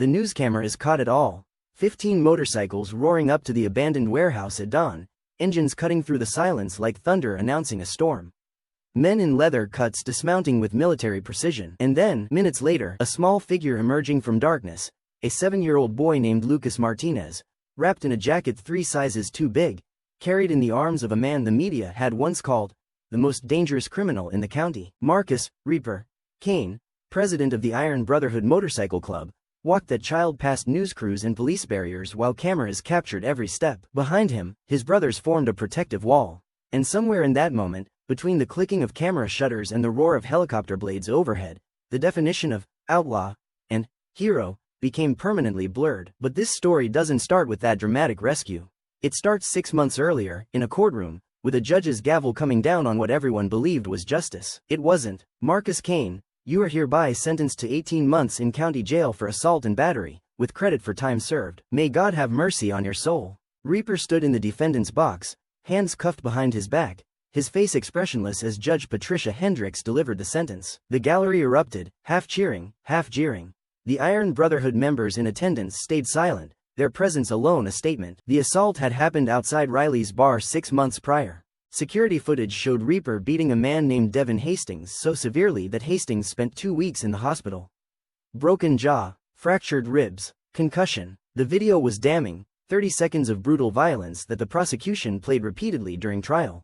The news cameras caught it all. 15 motorcycles roaring up to the abandoned warehouse at dawn, engines cutting through the silence like thunder announcing a storm. Men in leather cuts dismounting with military precision. And then, minutes later, a small figure emerging from darkness, a 7-year-old boy named Lucas Martinez, wrapped in a jacket 3 sizes too big, carried in the arms of a man the media had once called the most dangerous criminal in the county. Marcus Reaper Kane, president of the Iron Brotherhood Motorcycle Club, walked that child past news crews and police barriers while cameras captured every step. Behind him, his brothers formed a protective wall. And somewhere in that moment, between the clicking of camera shutters and the roar of helicopter blades overhead, the definition of outlaw and hero became permanently blurred. But this story doesn't start with that dramatic rescue. It starts 6 months earlier, in a courtroom, with a judge's gavel coming down on what everyone believed was justice. It wasn't. Marcus Kane, you are hereby sentenced to 18 months in county jail for assault and battery, with credit for time served. May God have mercy on your soul. Reaper stood in the defendant's box, hands cuffed behind his back, his face expressionless as Judge Patricia Hendricks delivered the sentence. The gallery erupted, half cheering, half jeering. The Iron Brotherhood members in attendance stayed silent, their presence alone a statement. The assault had happened outside Riley's bar 6 months prior. Security footage showed Reaper beating a man named Devin Hastings so severely that Hastings spent 2 weeks in the hospital. Broken jaw, fractured ribs, concussion. The video was damning, 30 seconds of brutal violence that the prosecution played repeatedly during trial.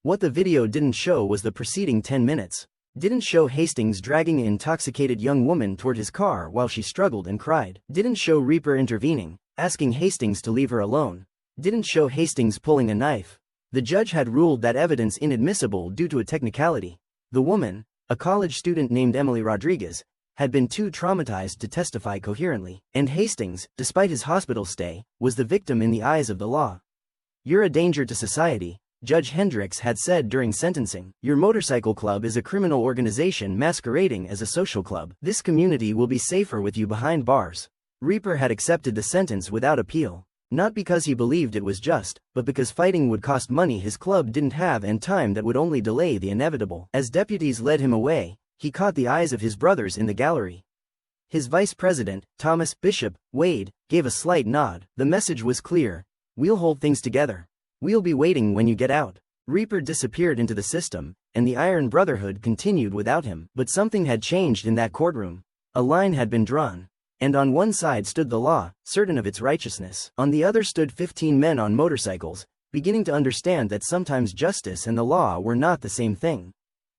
What the video didn't show was the preceding 10 minutes. Didn't show Hastings dragging an intoxicated young woman toward his car while she struggled and cried. Didn't show Reaper intervening, asking Hastings to leave her alone. Didn't show Hastings pulling a knife. The judge had ruled that evidence inadmissible due to a technicality. The woman, a college student named Emily Rodriguez, had been too traumatized to testify coherently. And Hastings, despite his hospital stay, was the victim in the eyes of the law. You're a danger to society, Judge Hendricks had said during sentencing. Your motorcycle club is a criminal organization masquerading as a social club. This community will be safer with you behind bars. Reaper had accepted the sentence without appeal. Not because he believed it was just, but because fighting would cost money his club didn't have and time that would only delay the inevitable. As deputies led him away, he caught the eyes of his brothers in the gallery. His vice president, Thomas Bishop Wade, gave a slight nod. The message was clear. We'll hold things together. We'll be waiting when you get out. Reaper disappeared into the system, and the Iron Brotherhood continued without him. But something had changed in that courtroom. A line had been drawn. And on one side stood the law, certain of its righteousness. On the other stood 15 men on motorcycles, beginning to understand that sometimes justice and the law were not the same thing.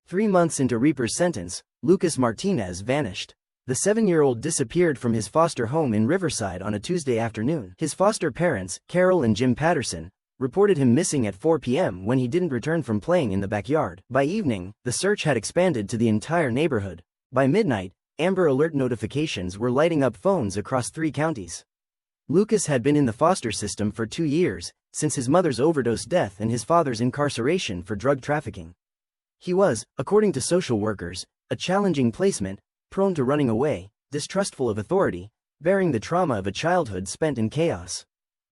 3 months into Reaper's sentence, Lucas Martinez vanished. The 7-year-old disappeared from his foster home in Riverside on a Tuesday afternoon. His foster parents, Carol and Jim Patterson, reported him missing at 4 p.m. when he didn't return from playing in the backyard. By evening, the search had expanded to the entire neighborhood. By midnight, Amber Alert notifications were lighting up phones across 3 counties. Lucas had been in the foster system for 2 years, since his mother's overdose death and his father's incarceration for drug trafficking. He was, according to social workers, a challenging placement, prone to running away, distrustful of authority, bearing the trauma of a childhood spent in chaos.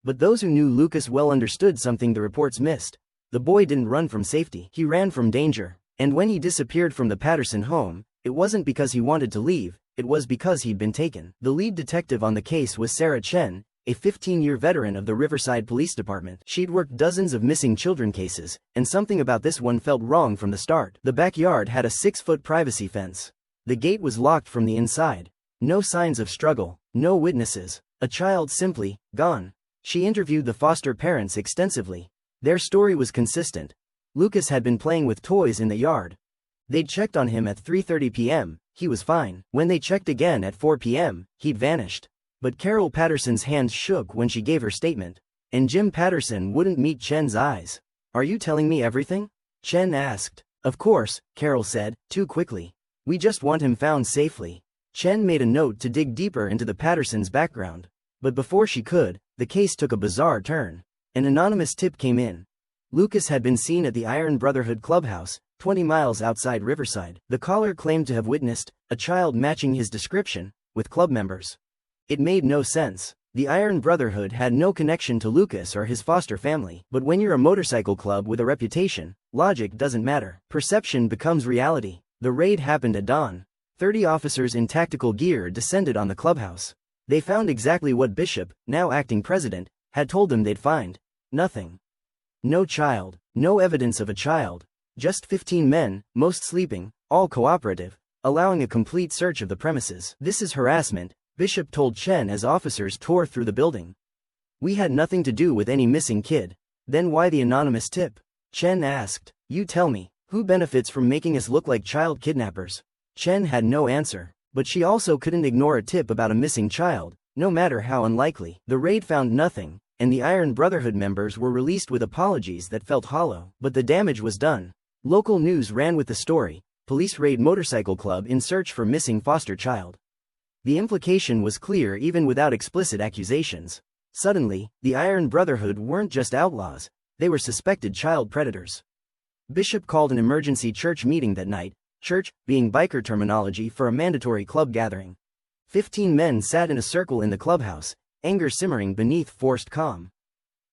But those who knew Lucas well understood something the reports missed. The boy didn't run from safety. He ran from danger. And when he disappeared from the Patterson home, it wasn't because he wanted to leave, it was because he'd been taken. The lead detective on the case was Sarah Chen, a 15-year veteran of the Riverside Police Department. She'd worked dozens of missing children cases, and something about this one felt wrong from the start. The backyard had a 6-foot privacy fence. The gate was locked from the inside. No signs of struggle, no witnesses. A child simply gone. She interviewed the foster parents extensively. Their story was consistent. Lucas had been playing with toys in the yard. They'd checked on him at 3:30 p.m., he was fine. When they checked again at 4 p.m., he'd vanished. But Carol Patterson's hands shook when she gave her statement. And Jim Patterson wouldn't meet Chen's eyes. Are you telling me everything? Chen asked. Of course, Carol said, too quickly. We just want him found safely. Chen made a note to dig deeper into the Pattersons' background. But before she could, the case took a bizarre turn. An anonymous tip came in. Lucas had been seen at the Iron Brotherhood clubhouse, 20 miles outside Riverside. The caller claimed to have witnessed a child matching his description with club members. It made no sense. The Iron Brotherhood had no connection to Lucas or his foster family. But when you're a motorcycle club with a reputation, logic doesn't matter. Perception becomes reality. The raid happened at dawn. 30 officers in tactical gear descended on the clubhouse. They found exactly what Bishop, now acting president, had told them they'd find. Nothing. No child, no evidence of a child. Just 15 men, most sleeping, all cooperative, allowing a complete search of the premises. This is harassment, Bishop told Chen as officers tore through the building. We had nothing to do with any missing kid. Then why the anonymous tip? Chen asked. You tell me, who benefits from making us look like child kidnappers? Chen had no answer, but she also couldn't ignore a tip about a missing child, no matter how unlikely. The raid found nothing, and the Iron Brotherhood members were released with apologies that felt hollow. But the damage was done. Local news ran with the story. Police raid motorcycle club in search for missing foster child. The implication was clear even without explicit accusations. Suddenly, the Iron Brotherhood weren't just outlaws, they were suspected child predators. Bishop called an emergency church meeting that night, church being biker terminology for a mandatory club gathering. 15 men sat in a circle in the clubhouse, anger simmering beneath forced calm.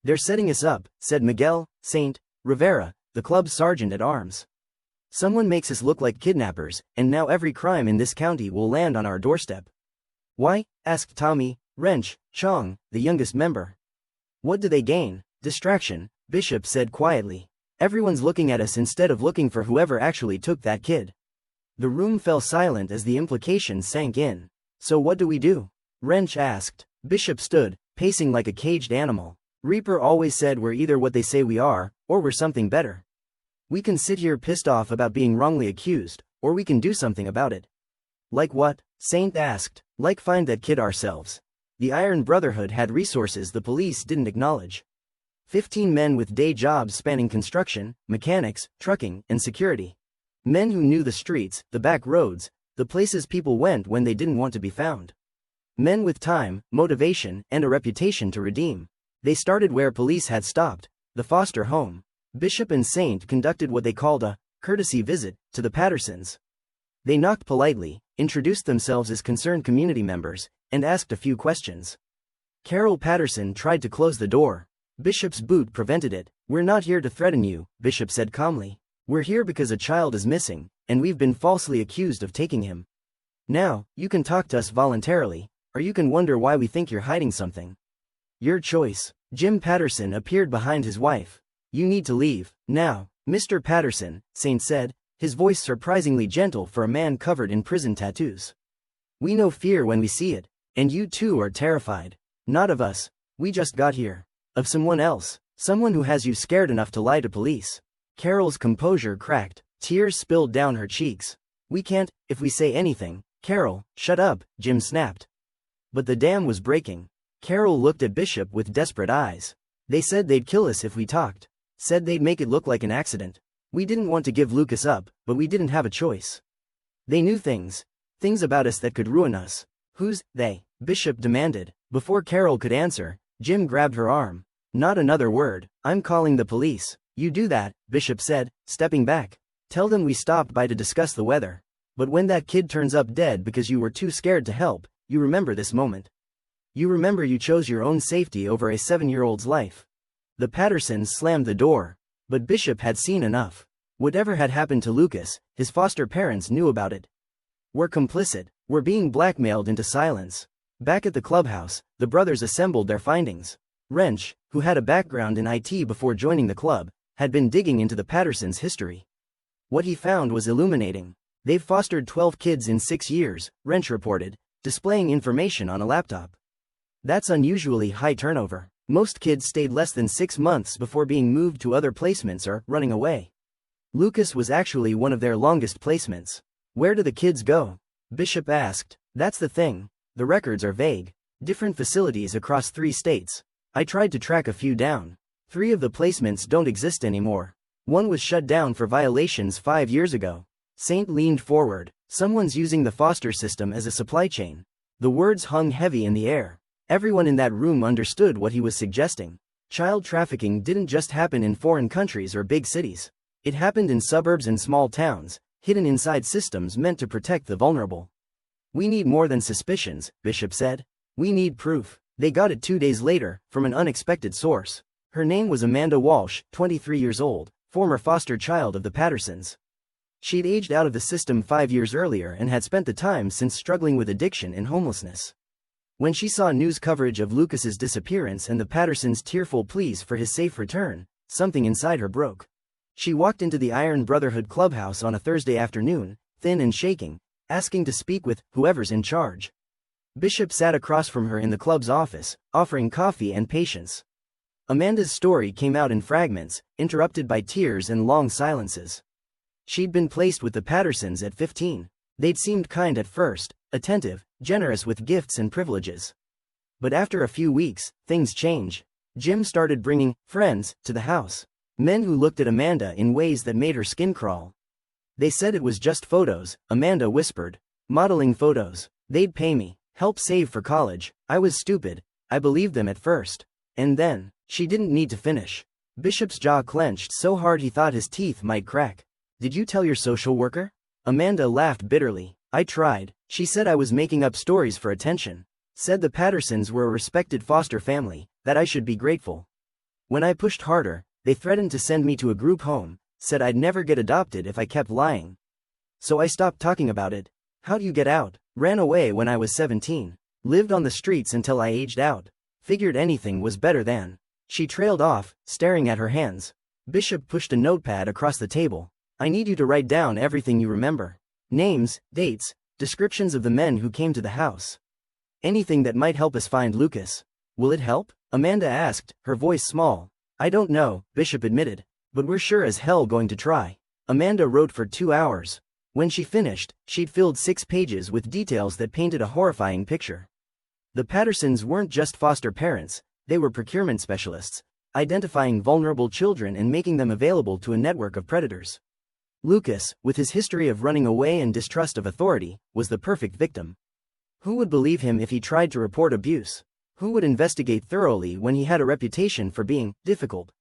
They're setting us up, said Miguel Saint Rivera, the club's sergeant at arms. Someone makes us look like kidnappers, and now every crime in this county will land on our doorstep. Why? Asked Tommy Wrench Chong, the youngest member. What do they gain? Distraction, Bishop said quietly. Everyone's looking at us instead of looking for whoever actually took that kid. The room fell silent as the implications sank in. So what do we do? Wrench asked. Bishop stood, pacing like a caged animal. Reaper always said we're either what they say we are, or we're something better. We can sit here pissed off about being wrongly accused, or we can do something about it. Like what? Saint asked. Like find that kid ourselves. The Iron Brotherhood had resources the police didn't acknowledge. 15 men with day jobs spanning construction, mechanics, trucking, and security. Men who knew the streets, the back roads, the places people went when they didn't want to be found. Men with time, motivation, and a reputation to redeem. They started where police had stopped, the foster home. Bishop and Saint conducted what they called a courtesy visit to the Pattersons. They knocked politely, introduced themselves as concerned community members, and asked a few questions. Carol Patterson tried to close the door. Bishop's boot prevented it. We're not here to threaten you, Bishop said calmly. We're here because a child is missing, and we've been falsely accused of taking him. Now, you can talk to us voluntarily, or you can wonder why we think you're hiding something. Your choice. Jim Patterson appeared behind his wife. You need to leave, now, Mr. Patterson, Saint said, his voice surprisingly gentle for a man covered in prison tattoos. We know fear when we see it, and you too are terrified. Not of us. We just got here. Of someone else. Someone who has you scared enough to lie to police. Carol's composure cracked. Tears spilled down her cheeks. We can't, if we say anything. Carol, shut up, Jim snapped. But the dam was breaking. Carol looked at Bishop with desperate eyes. They said they'd kill us if we talked. Said they'd make it look like an accident. We didn't want to give Lucas up, but we didn't have a choice. They knew things. Things about us that could ruin us. Who's they? Bishop demanded. Before Carol could answer, Jim grabbed her arm. Not another word. I'm calling the police. You do that, Bishop said, stepping back. Tell them we stopped by to discuss the weather. But when that kid turns up dead because you were too scared to help, you remember this moment. You remember you chose your own safety over a 7-year-old's life. The Pattersons slammed the door. But Bishop had seen enough. Whatever had happened to Lucas, his foster parents knew about it. We're complicit. We're being blackmailed into silence. Back at the clubhouse, the brothers assembled their findings. Wrench, who had a background in IT before joining the club, had been digging into the Pattersons' history. What he found was illuminating. They've fostered 12 kids in 6 years, Wrench reported, displaying information on a laptop. That's unusually high turnover. Most kids stayed less than 6 months before being moved to other placements or running away. Lucas was actually one of their longest placements. Where do the kids go? Bishop asked. That's the thing. The records are vague. Different facilities across 3 states. I tried to track a few down. 3 of the placements don't exist anymore. One was shut down for violations 5 years ago. Saint leaned forward. Someone's using the foster system as a supply chain. The words hung heavy in the air. Everyone in that room understood what he was suggesting. Child trafficking didn't just happen in foreign countries or big cities. It happened in suburbs and small towns, hidden inside systems meant to protect the vulnerable. We need more than suspicions, Bishop said. We need proof. They got it 2 days later, from an unexpected source. Her name was Amanda Walsh, 23 years old, former foster child of the Pattersons. She'd aged out of the system 5 years earlier and had spent the time since struggling with addiction and homelessness. When she saw news coverage of Lucas's disappearance and the Pattersons' tearful pleas for his safe return, something inside her broke. She walked into the Iron Brotherhood clubhouse on a Thursday afternoon, thin and shaking, asking to speak with whoever's in charge. Bishop sat across from her in the club's office, offering coffee and patience. Amanda's story came out in fragments, interrupted by tears and long silences. She'd been placed with the Pattersons at 15. They'd seemed kind at first, attentive, generous with gifts and privileges. But after a few weeks, things change. Jim started bringing friends to the house. Men who looked at Amanda in ways that made her skin crawl. They said it was just photos, Amanda whispered. Modeling photos. They'd pay me, help save for college. I was stupid. I believed them at first. And then, she didn't need to finish. Bishop's jaw clenched so hard he thought his teeth might crack. Did you tell your social worker? Amanda laughed bitterly. I tried. She said I was making up stories for attention. Said the Pattersons were a respected foster family, that I should be grateful. When I pushed harder, they threatened to send me to a group home, said I'd never get adopted if I kept lying. So I stopped talking about it. How'd you get out? Ran away when I was 17. Lived on the streets until I aged out. Figured anything was better than. She trailed off, staring at her hands. Bishop pushed a notepad across the table. I need you to write down everything you remember. Names, dates, descriptions of the men who came to the house. Anything that might help us find Lucas. Will it help? Amanda asked, her voice small. I don't know, Bishop admitted. But we're sure as hell going to try. Amanda wrote for 2 hours. When she finished, she'd filled 6 pages with details that painted a horrifying picture. The Pattersons weren't just foster parents, they were procurement specialists, identifying vulnerable children and making them available to a network of predators. Lucas, with his history of running away and distrust of authority, was the perfect victim. Who would believe him if he tried to report abuse? Who would investigate thoroughly when he had a reputation for being difficult?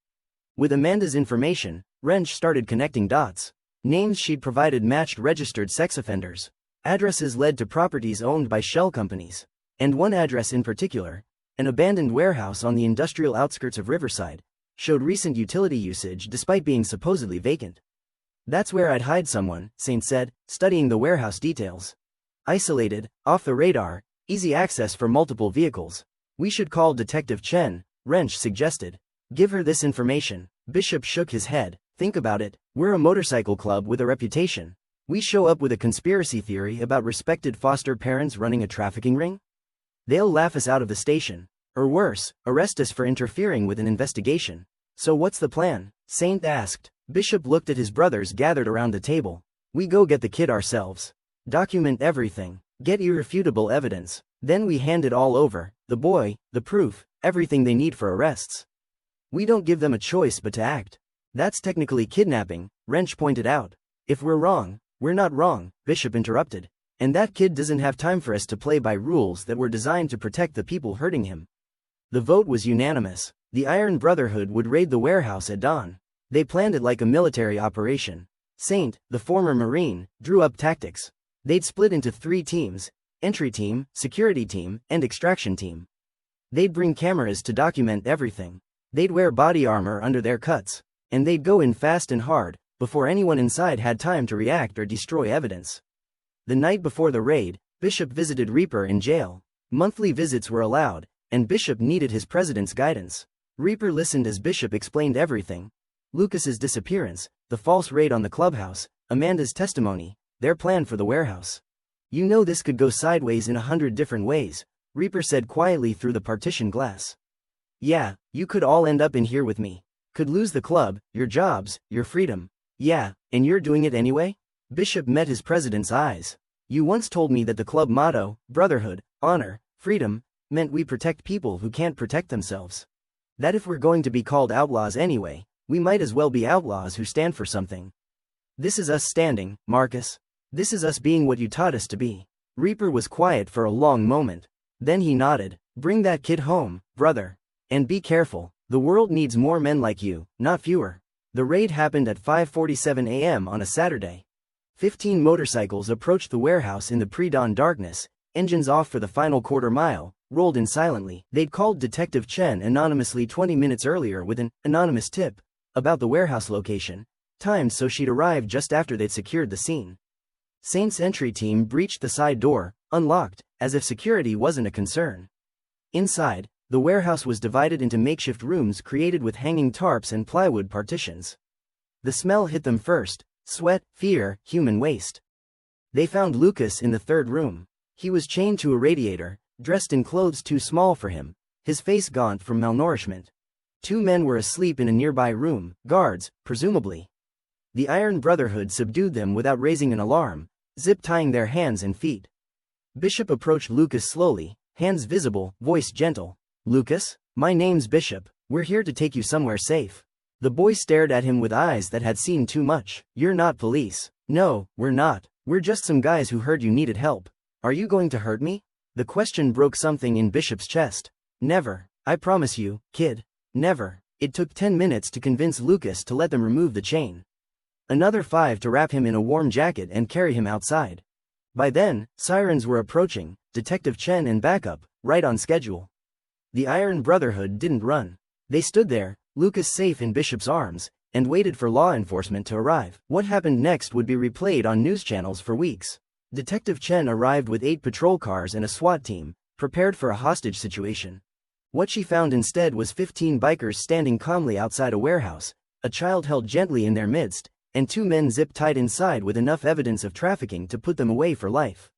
With Amanda's information, Wrench started connecting dots. Names she'd provided matched registered sex offenders. Addresses led to properties owned by shell companies. And one address in particular, an abandoned warehouse on the industrial outskirts of Riverside, showed recent utility usage despite being supposedly vacant. That's where I'd hide someone, Saint said, studying the warehouse details. Isolated, off the radar, easy access for multiple vehicles. We should call Detective Chen, Wrench suggested. Give her this information. Bishop shook his head. Think about it. We're a motorcycle club with a reputation. We show up with a conspiracy theory about respected foster parents running a trafficking ring? They'll laugh us out of the station. Or worse, arrest us for interfering with an investigation. So what's the plan? Saint asked. Bishop looked at his brothers gathered around the table. We go get the kid ourselves. Document everything. Get irrefutable evidence. Then we hand it all over, the boy, the proof, everything they need for arrests. We don't give them a choice but to act. That's technically kidnapping, Wrench pointed out. If we're wrong, we're not wrong, Bishop interrupted. And that kid doesn't have time for us to play by rules that were designed to protect the people hurting him. The vote was unanimous. The Iron Brotherhood would raid the warehouse at dawn. They planned it like a military operation. Saint, the former Marine, drew up tactics. They'd split into 3 teams, entry team, security team, and extraction team. They'd bring cameras to document everything. They'd wear body armor under their cuts. And they'd go in fast and hard, before anyone inside had time to react or destroy evidence. The night before the raid, Bishop visited Reaper in jail. Monthly visits were allowed, and Bishop needed his president's guidance. Reaper listened as Bishop explained everything. Lucas's disappearance, the false raid on the clubhouse, Amanda's testimony, their plan for the warehouse. You know this could go sideways in 100 different ways, Reaper said quietly through the partition glass. Yeah, you could all end up in here with me. Could lose the club, your jobs, your freedom. Yeah, and you're doing it anyway? Bishop met his president's eyes. You once told me that the club motto, brotherhood, honor, freedom, meant we protect people who can't protect themselves. That if we're going to be called outlaws anyway, we might as well be outlaws who stand for something. This is us standing, Marcus. This is us being what you taught us to be. Reaper was quiet for a long moment. Then he nodded. Bring that kid home, brother. And be careful. The world needs more men like you, not fewer. The raid happened at 5:47 a.m. on a Saturday. 15 motorcycles approached the warehouse in the pre-dawn darkness, engines off for the final quarter mile, rolled in silently. They'd called Detective Chen anonymously 20 minutes earlier with an anonymous tip about the warehouse location, timed so she'd arrive just after they'd secured the scene. Saint's entry team breached the side door, unlocked, as if security wasn't a concern. Inside, the warehouse was divided into makeshift rooms created with hanging tarps and plywood partitions. The smell hit them first: sweat, fear, human waste. They found Lucas in the third room. He was chained to a radiator, dressed in clothes too small for him, his face gaunt from malnourishment. Two men were asleep in a nearby room, guards, presumably. The Iron Brotherhood subdued them without raising an alarm, zip-tying their hands and feet. Bishop approached Lucas slowly, hands visible, voice gentle. "Lucas, my name's Bishop, we're here to take you somewhere safe." The boy stared at him with eyes that had seen too much. "You're not police." "No, we're not. We're just some guys who heard you needed help." "Are you going to hurt me?" The question broke something in Bishop's chest. "Never. I promise you, kid. Never." It took 10 minutes to convince Lucas to let them remove the chain. Another 5 to wrap him in a warm jacket and carry him outside. By then, sirens were approaching, Detective Chen and backup, right on schedule. The Iron Brotherhood didn't run. They stood there, Lucas safe in Bishop's arms, and waited for law enforcement to arrive. What happened next would be replayed on news channels for weeks. Detective Chen arrived with 8 patrol cars and a SWAT team, prepared for a hostage situation. What she found instead was 15 bikers standing calmly outside a warehouse, a child held gently in their midst, and 2 men zip-tied inside with enough evidence of trafficking to put them away for life.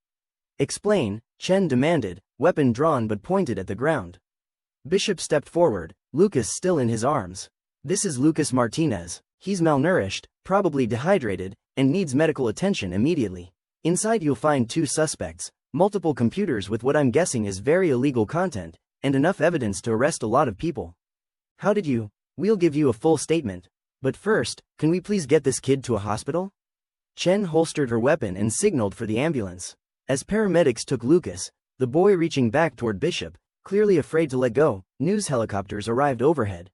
"Explain," Chen demanded, weapon drawn but pointed at the ground. Bishop stepped forward, Lucas still in his arms. "This is Lucas Martinez. He's malnourished, probably dehydrated, and needs medical attention immediately. Inside you'll find 2 suspects, multiple computers with what I'm guessing is very illegal content, and enough evidence to arrest a lot of people." "How did you?" "We'll give you a full statement. But first, can we please get this kid to a hospital?" Chen holstered her weapon and signaled for the ambulance. As paramedics took Lucas, the boy reaching back toward Bishop, clearly afraid to let go, news helicopters arrived overhead.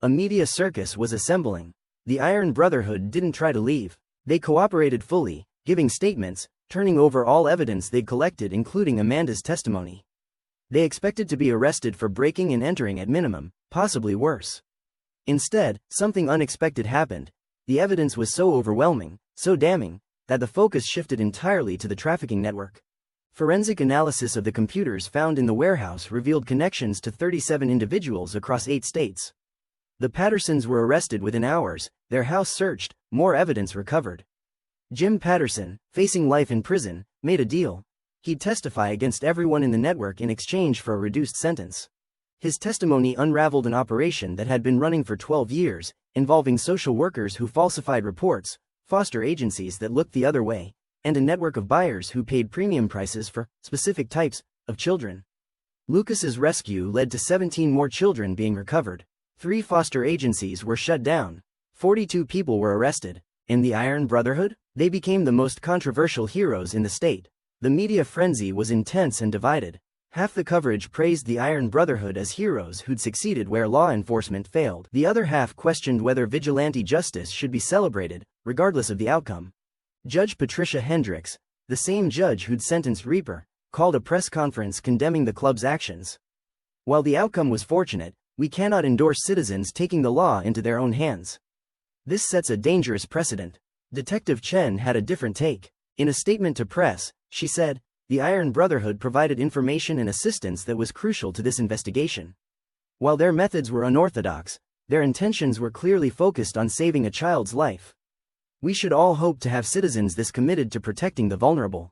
A media circus was assembling. The Iron Brotherhood didn't try to leave. They cooperated fully, giving statements, turning over all evidence they'd collected including Amanda's testimony. They expected to be arrested for breaking and entering at minimum, possibly worse. Instead, something unexpected happened. The evidence was so overwhelming, so damning, that the focus shifted entirely to the trafficking network. Forensic analysis of the computers found in the warehouse revealed connections to 37 individuals across 8 states. The Pattersons were arrested within hours, their house searched, more evidence recovered. Jim Patterson, facing life in prison, made a deal. He'd testify against everyone in the network in exchange for a reduced sentence. His testimony unraveled an operation that had been running for 12 years, involving social workers who falsified reports, foster agencies that looked the other way, and a network of buyers who paid premium prices for specific types of children. Lucas's rescue led to 17 more children being recovered. 3 foster agencies were shut down. 42 people were arrested. In the Iron Brotherhood, they became the most controversial heroes in the state. The media frenzy was intense and divided. Half the coverage praised the Iron Brotherhood as heroes who'd succeeded where law enforcement failed. The other half questioned whether vigilante justice should be celebrated, regardless of the outcome. Judge Patricia Hendricks, the same judge who'd sentenced Reaper, called a press conference condemning the club's actions. "While the outcome was fortunate, we cannot endorse citizens taking the law into their own hands. This sets a dangerous precedent." Detective Chen had a different take. In a statement to press, she said, "The Iron Brotherhood provided information and assistance that was crucial to this investigation. While their methods were unorthodox, their intentions were clearly focused on saving a child's life. We should all hope to have citizens this committed to protecting the vulnerable."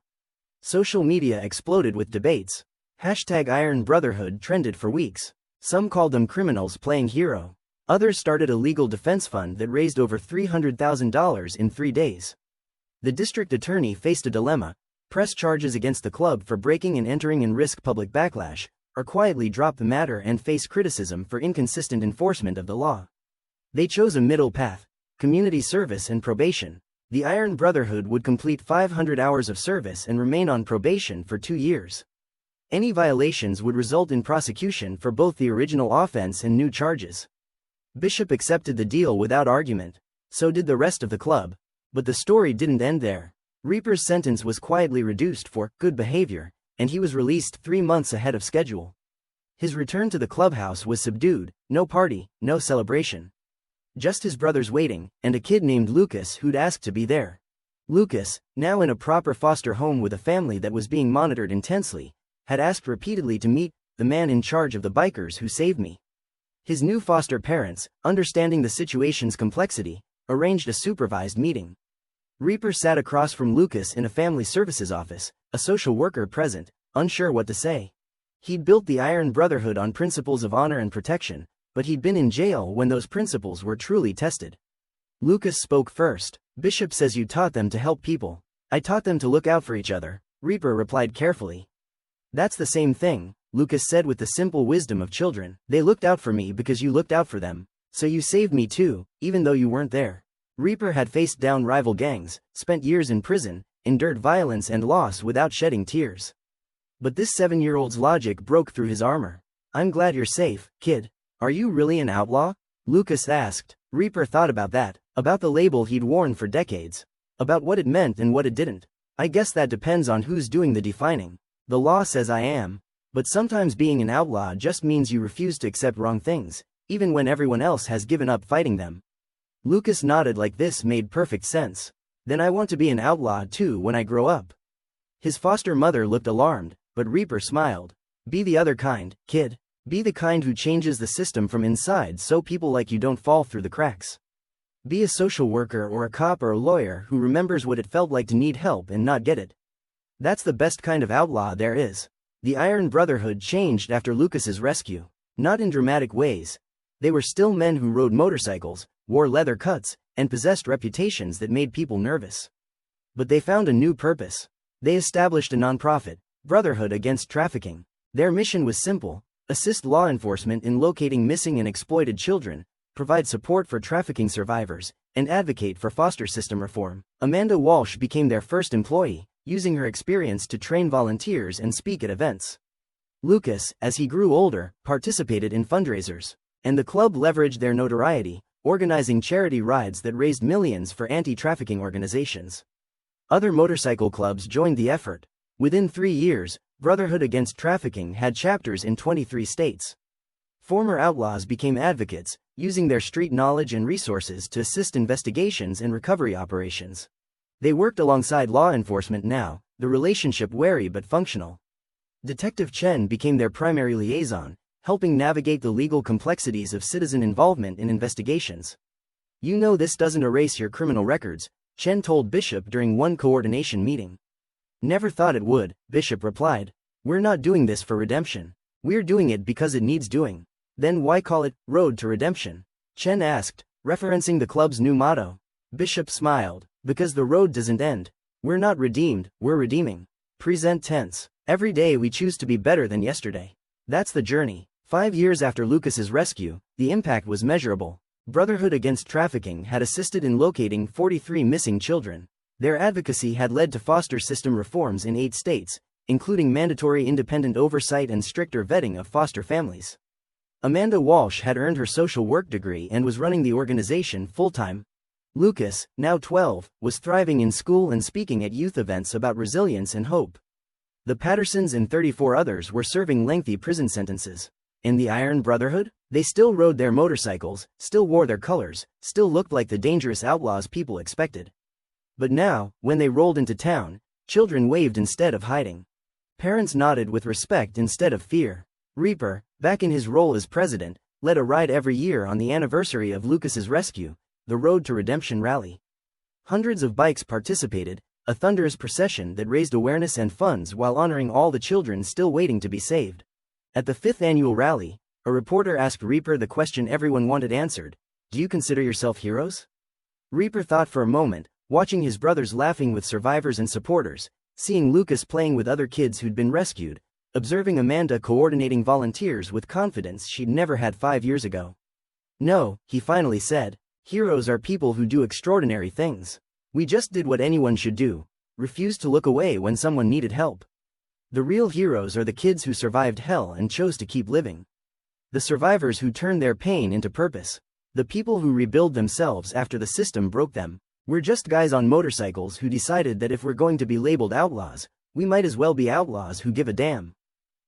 Social media exploded with debates. #Iron Brotherhood trended for weeks. Some called them criminals playing hero. Others started a legal defense fund that raised over $300,000 in 3 days. The district attorney faced a dilemma: press charges against the club for breaking and entering and risk public backlash, or quietly drop the matter and face criticism for inconsistent enforcement of the law. They chose a middle path: community service and probation. The Iron Brotherhood would complete 500 hours of service and remain on probation for 2 years. Any violations would result in prosecution for both the original offense and new charges. Bishop accepted the deal without argument. So did the rest of the club. But the story didn't end there. Reaper's sentence was quietly reduced for good behavior, and he was released 3 months ahead of schedule. His return to the clubhouse was subdued: no party, no celebration. Just his brothers waiting, and a kid named Lucas who'd asked to be there. Lucas, now in a proper foster home with a family that was being monitored intensely, had asked repeatedly to meet the man in charge of the bikers who saved me. His new foster parents, understanding the situation's complexity, arranged a supervised meeting. Reaper sat across from Lucas in a family services office, a social worker present, unsure what to say. He'd built the Iron Brotherhood on principles of honor and protection, but he'd been in jail when those principles were truly tested. Lucas spoke first. Bishop says you taught them to help people. I taught them to look out for each other, Reaper replied carefully. That's the same thing, Lucas said with the simple wisdom of children. They looked out for me because you looked out for them. So you saved me too, even though you weren't there. Reaper had faced down rival gangs, spent years in prison, endured violence and loss without shedding tears. But this 7-year-old's logic broke through his armor. I'm glad you're safe, kid. Are you really an outlaw? Lucas asked. Reaper thought about that, about the label he'd worn for decades, about what it meant and what it didn't. I guess that depends on who's doing the defining. The law says I am. But sometimes being an outlaw just means you refuse to accept wrong things, even when everyone else has given up fighting them. Lucas nodded like this made perfect sense. Then I want to be an outlaw too when I grow up. His foster mother looked alarmed, but Reaper smiled. Be the other kind, kid. Be the kind who changes the system from inside so people like you don't fall through the cracks. Be a social worker or a cop or a lawyer who remembers what it felt like to need help and not get it. That's the best kind of outlaw there is. The Iron Brotherhood changed after Lucas's rescue. Not in dramatic ways. They were still men who rode motorcycles, wore leather cuts, and possessed reputations that made people nervous. But they found a new purpose. They established a nonprofit, Brotherhood Against Trafficking. Their mission was simple: assist law enforcement in locating missing and exploited children, provide support for trafficking survivors, and advocate for foster system reform. Amanda Walsh became their first employee, using her experience to train volunteers and speak at events. Lucas, as he grew older, participated in fundraisers, and the club leveraged their notoriety, organizing charity rides that raised millions for anti-trafficking organizations. Other motorcycle clubs joined the effort. Within 3 years, Brotherhood Against Trafficking had chapters in 23 states. Former outlaws became advocates, using their street knowledge and resources to assist investigations and recovery operations. They worked alongside law enforcement now, the relationship wary but functional. Detective Chen became their primary liaison, helping navigate the legal complexities of citizen involvement in investigations. You know this doesn't erase your criminal records, Chen told Bishop during one coordination meeting. Never thought it would, Bishop replied. We're not doing this for redemption. We're doing it because it needs doing. Then why call it Road to Redemption? Chen asked, referencing the club's new motto. Bishop smiled. Because the road doesn't end. We're not redeemed, we're redeeming. Present tense. Every day we choose to be better than yesterday. That's the journey. 5 years after Lucas's rescue, the impact was measurable. Brotherhood Against Trafficking had assisted in locating 43 missing children. Their advocacy had led to foster system reforms in 8 states, including mandatory independent oversight and stricter vetting of foster families. Amanda Walsh had earned her social work degree and was running the organization full-time. Lucas, now 12, was thriving in school and speaking at youth events about resilience and hope. The Pattersons and 34 others were serving lengthy prison sentences. In the Iron Brotherhood, they still rode their motorcycles, still wore their colors, still looked like the dangerous outlaws people expected. But now, when they rolled into town, children waved instead of hiding. Parents nodded with respect instead of fear. Reaper, back in his role as president, led a ride every year on the anniversary of Lucas's rescue, the Road to Redemption rally. Hundreds of bikes participated, a thunderous procession that raised awareness and funds while honoring all the children still waiting to be saved. At the 5th annual rally, a reporter asked Reaper the question everyone wanted answered: do you consider yourself heroes? Reaper thought for a moment, watching his brothers laughing with survivors and supporters, seeing Lucas playing with other kids who'd been rescued, observing Amanda coordinating volunteers with confidence she'd never had 5 years ago. No, he finally said. Heroes are people who do extraordinary things. We just did what anyone should do, refused to look away when someone needed help. The real heroes are the kids who survived hell and chose to keep living. The survivors who turned their pain into purpose. The people who rebuild themselves after the system broke them. We're just guys on motorcycles who decided that if we're going to be labeled outlaws, we might as well be outlaws who give a damn.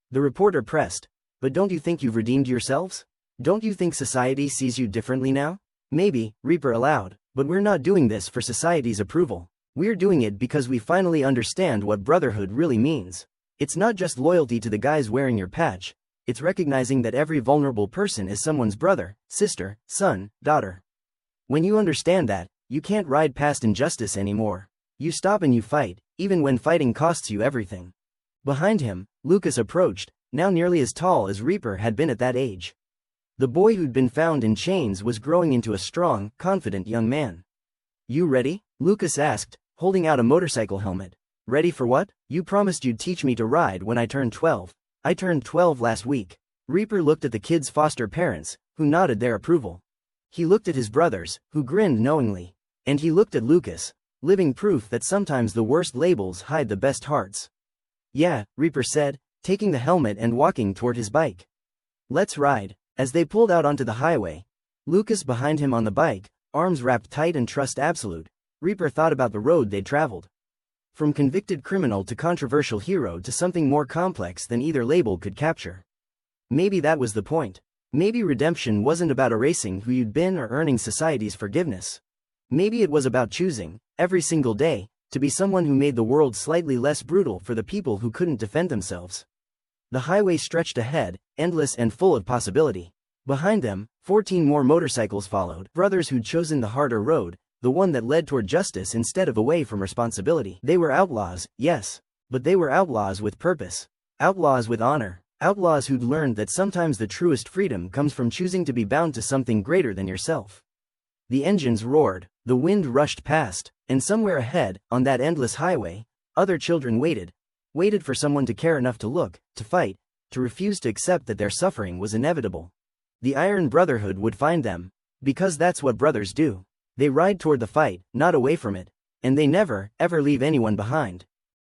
The reporter pressed, but don't you think you've redeemed yourselves? Don't you think society sees you differently now? Maybe, Reaper allowed, but we're not doing this for society's approval. We're doing it because we finally understand what brotherhood really means. It's not just loyalty to the guys wearing your patch, it's recognizing that every vulnerable person is someone's brother, sister, son, daughter. When you understand that, you can't ride past injustice anymore. You stop and you fight, even when fighting costs you everything. Behind him, Lucas approached, now nearly as tall as Reaper had been at that age. The boy who'd been found in chains was growing into a strong, confident young man. You ready? Lucas asked, holding out a motorcycle helmet. Ready for what? You promised you'd teach me to ride when I turned 12. I turned 12 last week. Reaper looked at the kid's foster parents, who nodded their approval. He looked at his brothers, who grinned knowingly. And he looked at Lucas, living proof that sometimes the worst labels hide the best hearts. Yeah, Reaper said, taking the helmet and walking toward his bike. Let's ride. As they pulled out onto the highway, Lucas behind him on the bike, arms wrapped tight and trust absolute, Reaper thought about the road they'd traveled. From convicted criminal to controversial hero to something more complex than either label could capture. Maybe that was the point. Maybe redemption wasn't about erasing who you'd been or earning society's forgiveness. Maybe it was about choosing, every single day, to be someone who made the world slightly less brutal for the people who couldn't defend themselves. The highway stretched ahead, endless and full of possibility. Behind them, 14 more motorcycles followed, brothers who'd chosen the harder road, the one that led toward justice instead of away from responsibility. They were outlaws, yes, but they were outlaws with purpose. Outlaws with honor. Outlaws who'd learned that sometimes the truest freedom comes from choosing to be bound to something greater than yourself. The engines roared, the wind rushed past, and somewhere ahead, on that endless highway, other children waited for someone to care enough to look, to fight, to refuse to accept that their suffering was inevitable. The Iron Brotherhood would find them, because that's what brothers do. They ride toward the fight, not away from it, and they never, ever leave anyone behind.